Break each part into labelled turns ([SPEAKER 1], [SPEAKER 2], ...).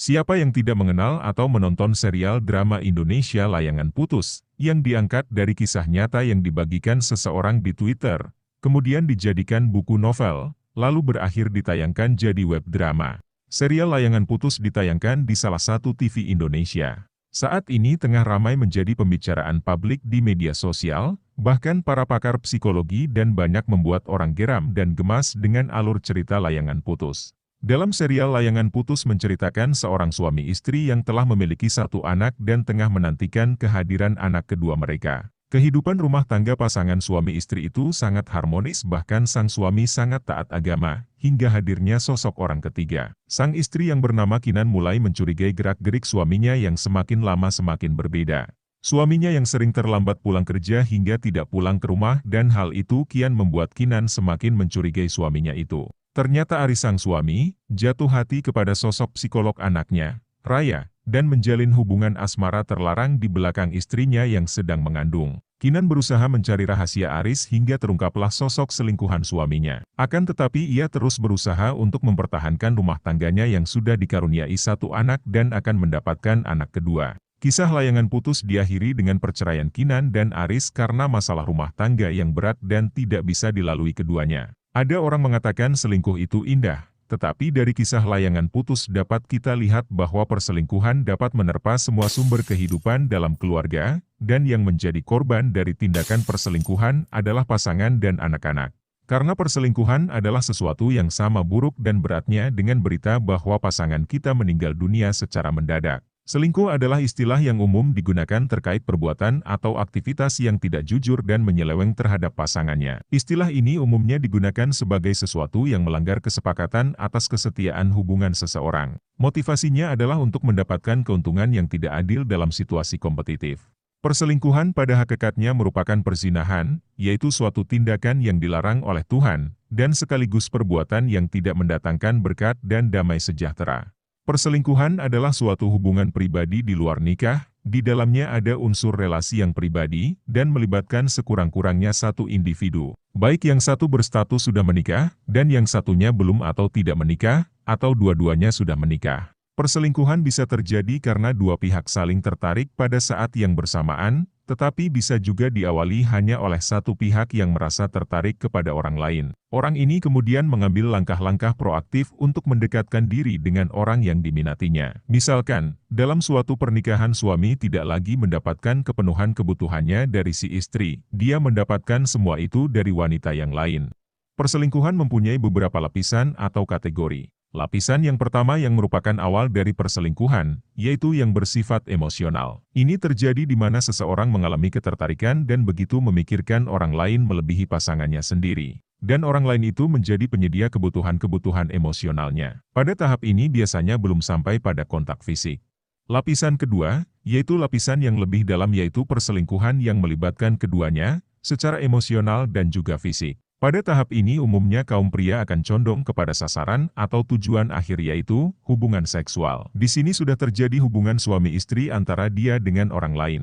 [SPEAKER 1] Siapa yang tidak mengenal atau menonton serial drama Indonesia Layangan Putus, yang diangkat dari kisah nyata yang dibagikan seseorang di Twitter, kemudian dijadikan buku novel, lalu berakhir ditayangkan jadi web drama. Serial Layangan Putus ditayangkan di salah satu TV Indonesia. Saat ini tengah ramai menjadi pembicaraan publik di media sosial, bahkan para pakar psikologi dan banyak membuat orang geram dan gemas dengan alur cerita Layangan Putus. Dalam serial Layangan Putus menceritakan seorang suami istri yang telah memiliki satu anak dan tengah menantikan kehadiran anak kedua mereka. Kehidupan rumah tangga pasangan suami istri itu sangat harmonis, bahkan sang suami sangat taat agama, hingga hadirnya sosok orang ketiga. Sang istri yang bernama Kinan mulai mencurigai gerak-gerik suaminya yang semakin lama semakin berbeda. Suaminya yang sering terlambat pulang kerja hingga tidak pulang ke rumah, dan hal itu kian membuat Kinan semakin mencurigai suaminya itu. Ternyata Aris sang suami, jatuh hati kepada sosok psikolog anaknya, Raya, dan menjalin hubungan asmara terlarang di belakang istrinya yang sedang mengandung. Kinan berusaha mencari rahasia Aris hingga terungkaplah sosok selingkuhan suaminya. Akan tetapi ia terus berusaha untuk mempertahankan rumah tangganya yang sudah dikaruniai satu anak dan akan mendapatkan anak kedua. Kisah Layangan Putus diakhiri dengan perceraian Kinan dan Aris karena masalah rumah tangga yang berat dan tidak bisa dilalui keduanya. Ada orang mengatakan selingkuh itu indah, tetapi dari kisah Layangan Putus dapat kita lihat bahwa perselingkuhan dapat menerpa semua sumber kehidupan dalam keluarga, dan yang menjadi korban dari tindakan perselingkuhan adalah pasangan dan anak-anak. Karena perselingkuhan adalah sesuatu yang sama buruk dan beratnya dengan berita bahwa pasangan kita meninggal dunia secara mendadak. Selingkuh adalah istilah yang umum digunakan terkait perbuatan atau aktivitas yang tidak jujur dan menyeleweng terhadap pasangannya. Istilah ini umumnya digunakan sebagai sesuatu yang melanggar kesepakatan atas kesetiaan hubungan seseorang. Motivasinya adalah untuk mendapatkan keuntungan yang tidak adil dalam situasi kompetitif. Perselingkuhan pada hakikatnya merupakan perzinahan, yaitu suatu tindakan yang dilarang oleh Tuhan, dan sekaligus perbuatan yang tidak mendatangkan berkat dan damai sejahtera. Perselingkuhan adalah suatu hubungan pribadi di luar nikah, di dalamnya ada unsur relasi yang pribadi, dan melibatkan sekurang-kurangnya satu individu. Baik yang satu berstatus sudah menikah, dan yang satunya belum atau tidak menikah, atau dua-duanya sudah menikah. Perselingkuhan bisa terjadi karena dua pihak saling tertarik pada saat yang bersamaan, tetapi bisa juga diawali hanya oleh satu pihak yang merasa tertarik kepada orang lain. Orang ini kemudian mengambil langkah-langkah proaktif untuk mendekatkan diri dengan orang yang diminatinya. Misalkan, dalam suatu pernikahan suami tidak lagi mendapatkan kepenuhan kebutuhannya dari si istri, dia mendapatkan semua itu dari wanita yang lain. Perselingkuhan mempunyai beberapa lapisan atau kategori. Lapisan yang pertama yang merupakan awal dari perselingkuhan, yaitu yang bersifat emosional. Ini terjadi di mana seseorang mengalami ketertarikan dan begitu memikirkan orang lain melebihi pasangannya sendiri. Dan orang lain itu menjadi penyedia kebutuhan-kebutuhan emosionalnya. Pada tahap ini biasanya belum sampai pada kontak fisik. Lapisan kedua, yaitu lapisan yang lebih dalam, yaitu perselingkuhan yang melibatkan keduanya, secara emosional dan juga fisik. Pada tahap ini umumnya kaum pria akan condong kepada sasaran atau tujuan akhir, yaitu hubungan seksual. Di sini sudah terjadi hubungan suami istri antara dia dengan orang lain.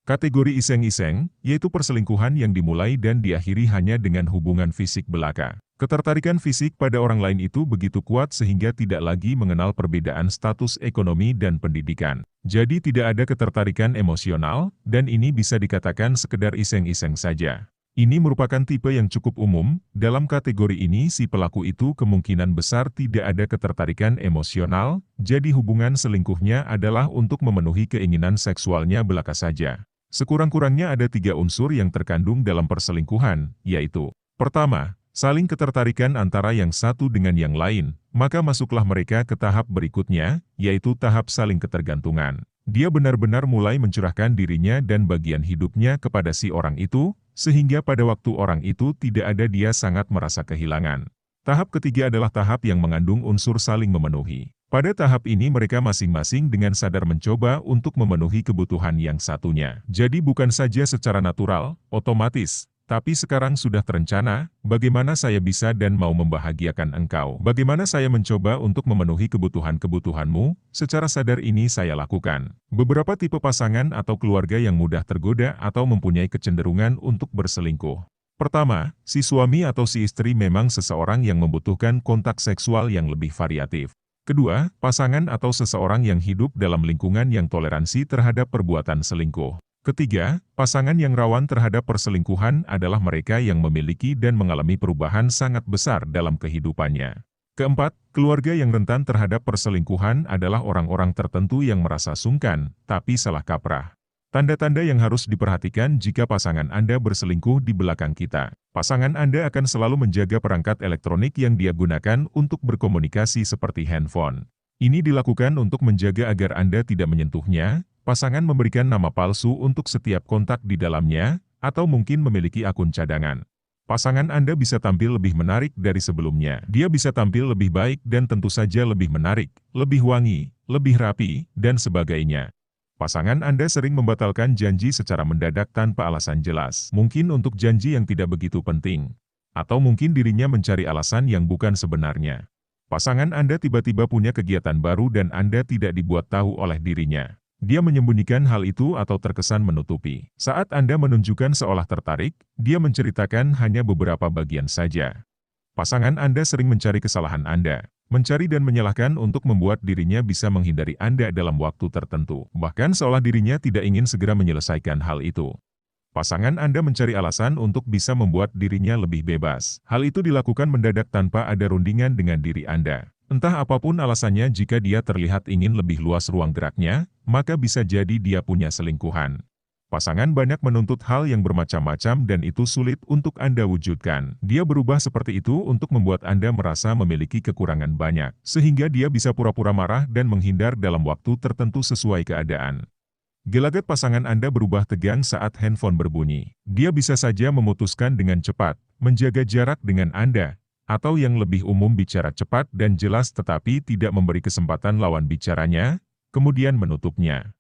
[SPEAKER 1] Kategori iseng-iseng, yaitu perselingkuhan yang dimulai dan diakhiri hanya dengan hubungan fisik belaka. Ketertarikan fisik pada orang lain itu begitu kuat sehingga tidak lagi mengenal perbedaan status ekonomi dan pendidikan. Jadi tidak ada ketertarikan emosional, dan ini bisa dikatakan sekedar iseng-iseng saja. Ini merupakan tipe yang cukup umum. Dalam kategori ini si pelaku itu kemungkinan besar tidak ada ketertarikan emosional, jadi hubungan selingkuhnya adalah untuk memenuhi keinginan seksualnya belaka saja. Sekurang-kurangnya ada 3 unsur yang terkandung dalam perselingkuhan, yaitu: pertama, saling ketertarikan antara yang satu dengan yang lain, maka masuklah mereka ke tahap berikutnya, yaitu tahap saling ketergantungan. Dia benar-benar mulai mencurahkan dirinya dan bagian hidupnya kepada si orang itu, sehingga pada waktu orang itu tidak ada dia sangat merasa kehilangan. Tahap ketiga adalah tahap yang mengandung unsur saling memenuhi. Pada tahap ini mereka masing-masing dengan sadar mencoba untuk memenuhi kebutuhan yang satunya. Jadi bukan saja secara natural, otomatis, tapi sekarang sudah terencana, bagaimana saya bisa dan mau membahagiakan engkau. Bagaimana saya mencoba untuk memenuhi kebutuhan-kebutuhanmu, secara sadar ini saya lakukan. Beberapa tipe pasangan atau keluarga yang mudah tergoda atau mempunyai kecenderungan untuk berselingkuh. Pertama, si suami atau si istri memang seseorang yang membutuhkan kontak seksual yang lebih variatif. Kedua, pasangan atau seseorang yang hidup dalam lingkungan yang toleransi terhadap perbuatan selingkuh. Ketiga, pasangan yang rawan terhadap perselingkuhan adalah mereka yang memiliki dan mengalami perubahan sangat besar dalam kehidupannya. Keempat, keluarga yang rentan terhadap perselingkuhan adalah orang-orang tertentu yang merasa sungkan, tapi salah kaprah. Tanda-tanda yang harus diperhatikan jika pasangan Anda berselingkuh di belakang kita. Pasangan Anda akan selalu menjaga perangkat elektronik yang dia gunakan untuk berkomunikasi seperti handphone. Ini dilakukan untuk menjaga agar Anda tidak menyentuhnya. Pasangan memberikan nama palsu untuk setiap kontak di dalamnya, atau mungkin memiliki akun cadangan. Pasangan Anda bisa tampil lebih menarik dari sebelumnya. Dia bisa tampil lebih baik dan tentu saja lebih menarik, lebih wangi, lebih rapi, dan sebagainya. Pasangan Anda sering membatalkan janji secara mendadak tanpa alasan jelas. Mungkin untuk janji yang tidak begitu penting. Atau mungkin dirinya mencari alasan yang bukan sebenarnya. Pasangan Anda tiba-tiba punya kegiatan baru dan Anda tidak dibuat tahu oleh dirinya. Dia menyembunyikan hal itu atau terkesan menutupi. Saat Anda menunjukkan seolah tertarik, dia menceritakan hanya beberapa bagian saja. Pasangan Anda sering mencari kesalahan Anda. Mencari dan menyalahkan untuk membuat dirinya bisa menghindari Anda dalam waktu tertentu. Bahkan seolah dirinya tidak ingin segera menyelesaikan hal itu. Pasangan Anda mencari alasan untuk bisa membuat dirinya lebih bebas. Hal itu dilakukan mendadak tanpa ada rundingan dengan diri Anda. Entah apapun alasannya, jika dia terlihat ingin lebih luas ruang geraknya, maka bisa jadi dia punya selingkuhan. Pasangan banyak menuntut hal yang bermacam-macam dan itu sulit untuk Anda wujudkan. Dia berubah seperti itu untuk membuat Anda merasa memiliki kekurangan banyak, sehingga dia bisa pura-pura marah dan menghindar dalam waktu tertentu sesuai keadaan. Gelagat pasangan Anda berubah tegang saat handphone berbunyi. Dia bisa saja memutuskan dengan cepat, menjaga jarak dengan Anda, atau yang lebih umum bicara cepat dan jelas tetapi tidak memberi kesempatan lawan bicaranya, kemudian menutupnya.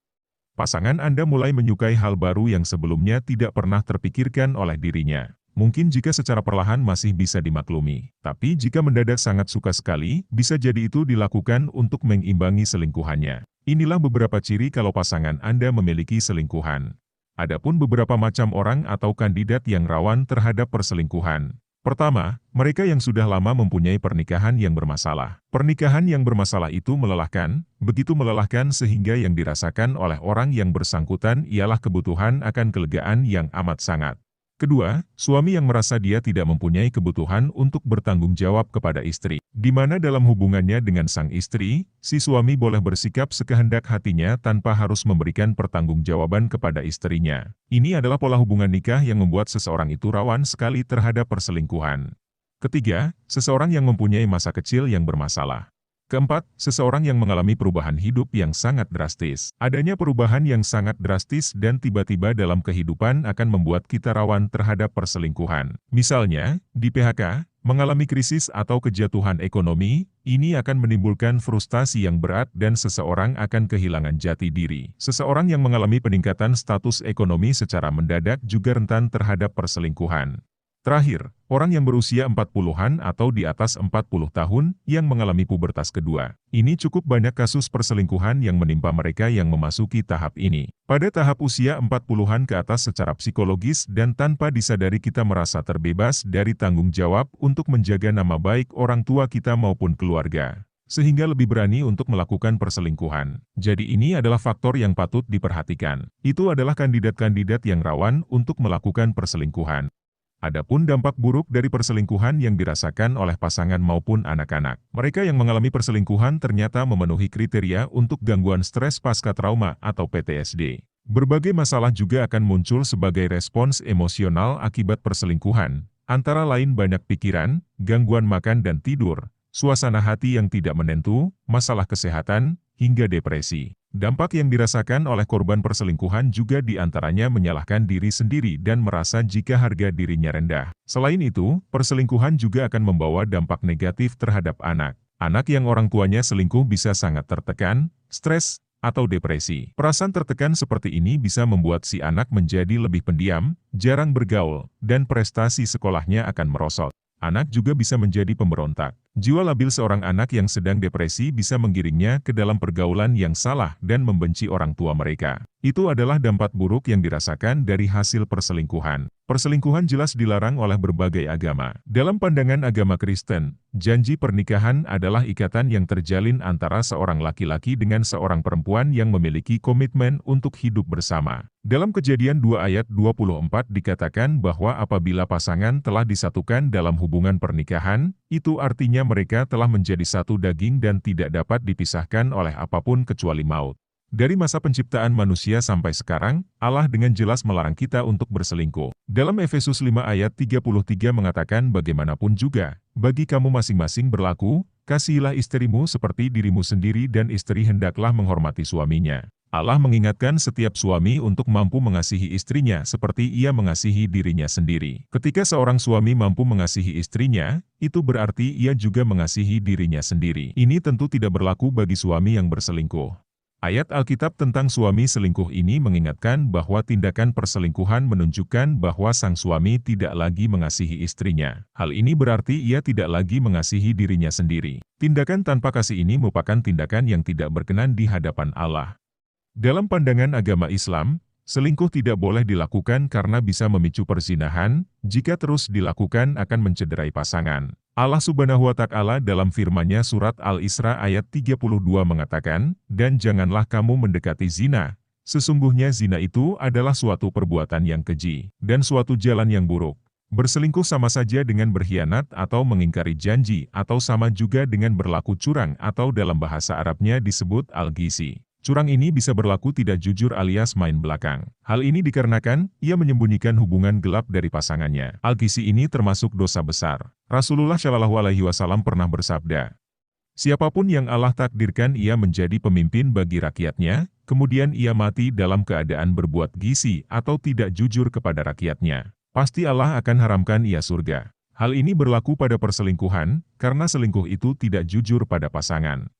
[SPEAKER 1] Pasangan Anda mulai menyukai hal baru yang sebelumnya tidak pernah terpikirkan oleh dirinya. Mungkin jika secara perlahan masih bisa dimaklumi, tapi jika mendadak sangat suka sekali, bisa jadi itu dilakukan untuk mengimbangi selingkuhannya. Inilah beberapa ciri kalau pasangan Anda memiliki selingkuhan. Adapun beberapa macam orang atau kandidat yang rawan terhadap perselingkuhan. Pertama, mereka yang sudah lama mempunyai pernikahan yang bermasalah. Pernikahan yang bermasalah itu melelahkan, begitu melelahkan sehingga yang dirasakan oleh orang yang bersangkutan ialah kebutuhan akan kelegaan yang amat sangat. Kedua, suami yang merasa dia tidak mempunyai kebutuhan untuk bertanggung jawab kepada istri. Di mana dalam hubungannya dengan sang istri, si suami boleh bersikap sekehendak hatinya tanpa harus memberikan pertanggungjawaban kepada istrinya. Ini adalah pola hubungan nikah yang membuat seseorang itu rawan sekali terhadap perselingkuhan. Ketiga, seseorang yang mempunyai masa kecil yang bermasalah. Keempat, seseorang yang mengalami perubahan hidup yang sangat drastis. Adanya perubahan yang sangat drastis dan tiba-tiba dalam kehidupan akan membuat kita rawan terhadap perselingkuhan. Misalnya, di PHK, mengalami krisis atau kejatuhan ekonomi, ini akan menimbulkan frustasi yang berat dan seseorang akan kehilangan jati diri. Seseorang yang mengalami peningkatan status ekonomi secara mendadak juga rentan terhadap perselingkuhan. Terakhir, orang yang berusia 40-an atau di atas 40 tahun yang mengalami pubertas kedua. Ini cukup banyak kasus perselingkuhan yang menimpa mereka yang memasuki tahap ini. Pada tahap usia 40-an ke atas secara psikologis dan tanpa disadari kita merasa terbebas dari tanggung jawab untuk menjaga nama baik orang tua kita maupun keluarga. Sehingga lebih berani untuk melakukan perselingkuhan. Jadi ini adalah faktor yang patut diperhatikan. Itu adalah kandidat-kandidat yang rawan untuk melakukan perselingkuhan. Adapun dampak buruk dari perselingkuhan yang dirasakan oleh pasangan maupun anak-anak. Mereka yang mengalami perselingkuhan ternyata memenuhi kriteria untuk gangguan stres pasca trauma atau PTSD. Berbagai masalah juga akan muncul sebagai respons emosional akibat perselingkuhan, antara lain banyak pikiran, gangguan makan dan tidur, suasana hati yang tidak menentu, masalah kesehatan, hingga depresi. Dampak yang dirasakan oleh korban perselingkuhan juga diantaranya menyalahkan diri sendiri dan merasa jika harga dirinya rendah. Selain itu, perselingkuhan juga akan membawa dampak negatif terhadap anak. Anak yang orang tuanya selingkuh bisa sangat tertekan, stres, atau depresi. Perasaan tertekan seperti ini bisa membuat si anak menjadi lebih pendiam, jarang bergaul, dan prestasi sekolahnya akan merosot. Anak juga bisa menjadi pemberontak. Jiwa labil seorang anak yang sedang depresi bisa menggiringnya ke dalam pergaulan yang salah dan membenci orang tua mereka. Itu adalah dampak buruk yang dirasakan dari hasil perselingkuhan. Perselingkuhan jelas dilarang oleh berbagai agama. Dalam pandangan agama Kristen, janji pernikahan adalah ikatan yang terjalin antara seorang laki-laki dengan seorang perempuan yang memiliki komitmen untuk hidup bersama. Dalam Kejadian 2 ayat 24 dikatakan bahwa apabila pasangan telah disatukan dalam hubungan pernikahan, itu artinya mereka telah menjadi satu daging dan tidak dapat dipisahkan oleh apapun kecuali maut. Dari masa penciptaan manusia sampai sekarang, Allah dengan jelas melarang kita untuk berselingkuh. Dalam Efesus 5 ayat 33 mengatakan bagaimanapun juga, bagi kamu masing-masing berlaku, kasihilah istrimu seperti dirimu sendiri dan istri hendaklah menghormati suaminya. Allah mengingatkan setiap suami untuk mampu mengasihi istrinya seperti ia mengasihi dirinya sendiri. Ketika seorang suami mampu mengasihi istrinya, itu berarti ia juga mengasihi dirinya sendiri. Ini tentu tidak berlaku bagi suami yang berselingkuh. Ayat Alkitab tentang suami selingkuh ini mengingatkan bahwa tindakan perselingkuhan menunjukkan bahwa sang suami tidak lagi mengasihi istrinya. Hal ini berarti ia tidak lagi mengasihi dirinya sendiri. Tindakan tanpa kasih ini merupakan tindakan yang tidak berkenan di hadapan Allah. Dalam pandangan agama Islam, selingkuh tidak boleh dilakukan karena bisa memicu perzinahan, jika terus dilakukan akan mencederai pasangan. Allah Subhanahu wa Ta'ala dalam firman-Nya surat Al-Isra ayat 32 mengatakan, "Dan janganlah kamu mendekati zina, sesungguhnya zina itu adalah suatu perbuatan yang keji, dan suatu jalan yang buruk." Berselingkuh sama saja dengan berkhianat atau mengingkari janji, atau sama juga dengan berlaku curang atau dalam bahasa Arabnya disebut al-ghishi. Curang ini bisa berlaku tidak jujur alias main belakang. Hal ini dikarenakan ia menyembunyikan hubungan gelap dari pasangannya. Al-ghishi ini termasuk dosa besar. Rasulullah Shallallahu Alaihi Wasallam pernah bersabda, "Siapapun yang Allah takdirkan ia menjadi pemimpin bagi rakyatnya, kemudian ia mati dalam keadaan berbuat ghishi atau tidak jujur kepada rakyatnya, pasti Allah akan haramkan ia surga." Hal ini berlaku pada perselingkuhan, karena selingkuh itu tidak jujur pada pasangan.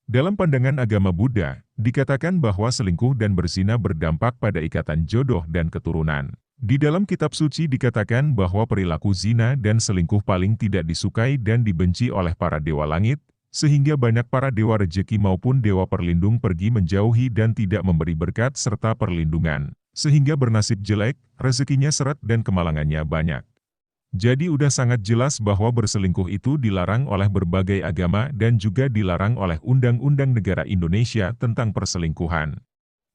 [SPEAKER 1] Dalam pandangan agama Buddha, dikatakan bahwa selingkuh dan berzina berdampak pada ikatan jodoh dan keturunan. Di dalam kitab suci dikatakan bahwa perilaku zina dan selingkuh paling tidak disukai dan dibenci oleh para dewa langit, sehingga banyak para dewa rejeki maupun dewa perlindung pergi menjauhi dan tidak memberi berkat serta perlindungan, sehingga bernasib jelek, rezekinya seret dan kemalangannya banyak. Jadi udah sangat jelas bahwa berselingkuh itu dilarang oleh berbagai agama dan juga dilarang oleh Undang-Undang Negara Indonesia tentang perselingkuhan.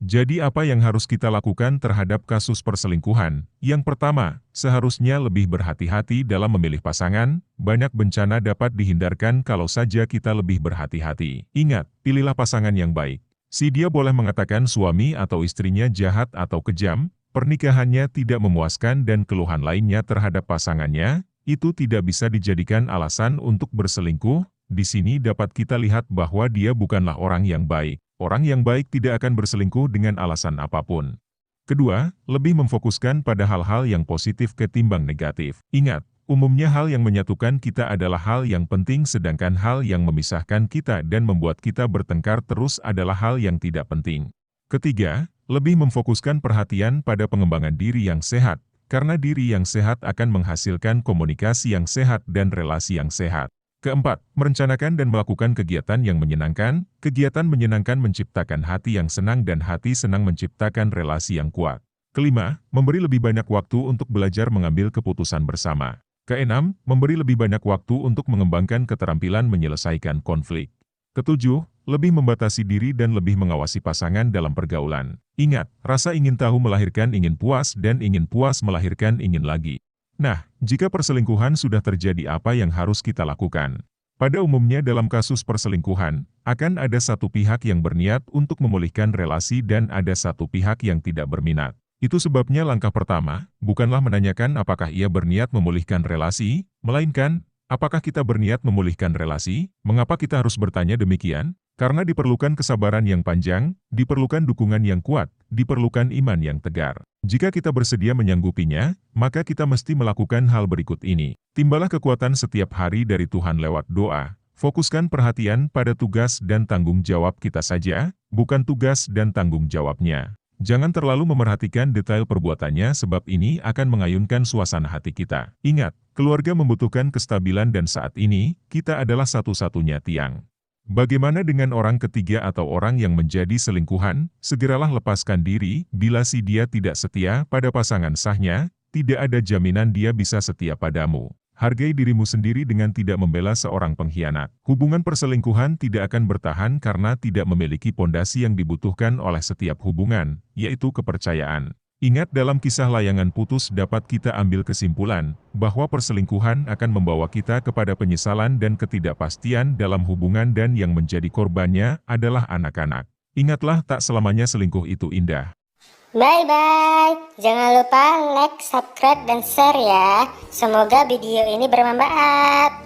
[SPEAKER 1] Jadi apa yang harus kita lakukan terhadap kasus perselingkuhan? Yang pertama, seharusnya lebih berhati-hati dalam memilih pasangan. Banyak bencana dapat dihindarkan kalau saja kita lebih berhati-hati. Ingat, pilihlah pasangan yang baik. Si dia boleh mengatakan suami atau istrinya jahat atau kejam, pernikahannya tidak memuaskan dan keluhan lainnya terhadap pasangannya, itu tidak bisa dijadikan alasan untuk berselingkuh. Di sini dapat kita lihat bahwa dia bukanlah orang yang baik. Orang yang baik tidak akan berselingkuh dengan alasan apapun. Kedua, lebih memfokuskan pada hal-hal yang positif ketimbang negatif. Ingat, umumnya hal yang menyatukan kita adalah hal yang penting sedangkan hal yang memisahkan kita dan membuat kita bertengkar terus adalah hal yang tidak penting. Ketiga, lebih memfokuskan perhatian pada pengembangan diri yang sehat, karena diri yang sehat akan menghasilkan komunikasi yang sehat dan relasi yang sehat. Keempat, merencanakan dan melakukan kegiatan yang menyenangkan. Kegiatan menyenangkan menciptakan hati yang senang dan hati senang menciptakan relasi yang kuat. Kelima, memberi lebih banyak waktu untuk belajar mengambil keputusan bersama. Keenam, memberi lebih banyak waktu untuk mengembangkan keterampilan menyelesaikan konflik. Ketujuh, lebih membatasi diri dan lebih mengawasi pasangan dalam pergaulan. Ingat, rasa ingin tahu melahirkan ingin puas dan ingin puas melahirkan ingin lagi. Nah, jika perselingkuhan sudah terjadi apa yang harus kita lakukan? Pada umumnya dalam kasus perselingkuhan, akan ada satu pihak yang berniat untuk memulihkan relasi dan ada satu pihak yang tidak berminat. Itu sebabnya langkah pertama, bukanlah menanyakan apakah ia berniat memulihkan relasi, melainkan, apakah kita berniat memulihkan relasi? Mengapa kita harus bertanya demikian? Karena diperlukan kesabaran yang panjang, diperlukan dukungan yang kuat, diperlukan iman yang tegar. Jika kita bersedia menyanggupinya, maka kita mesti melakukan hal berikut ini. Timbalah kekuatan setiap hari dari Tuhan lewat doa. Fokuskan perhatian pada tugas dan tanggung jawab kita saja, bukan tugas dan tanggung jawabnya. Jangan terlalu memerhatikan detail perbuatannya sebab ini akan mengayunkan suasana hati kita. Ingat, Keluarga membutuhkan kestabilan dan saat ini, kita adalah satu-satunya tiang. Bagaimana dengan orang ketiga atau orang yang menjadi selingkuhan? Segeralah lepaskan diri, bila si dia tidak setia pada pasangan sahnya, tidak ada jaminan dia bisa setia padamu. Hargai dirimu sendiri dengan tidak membela seorang pengkhianat. Hubungan perselingkuhan tidak akan bertahan karena tidak memiliki pondasi yang dibutuhkan oleh setiap hubungan, yaitu kepercayaan. Ingat, dalam kisah layangan putus dapat kita ambil kesimpulan bahwa perselingkuhan akan membawa kita kepada penyesalan dan ketidakpastian dalam hubungan dan yang menjadi korbannya adalah anak-anak. Ingatlah, tak selamanya selingkuh itu indah.
[SPEAKER 2] Bye-bye. Jangan lupa like, subscribe, dan share ya. Semoga video ini bermanfaat.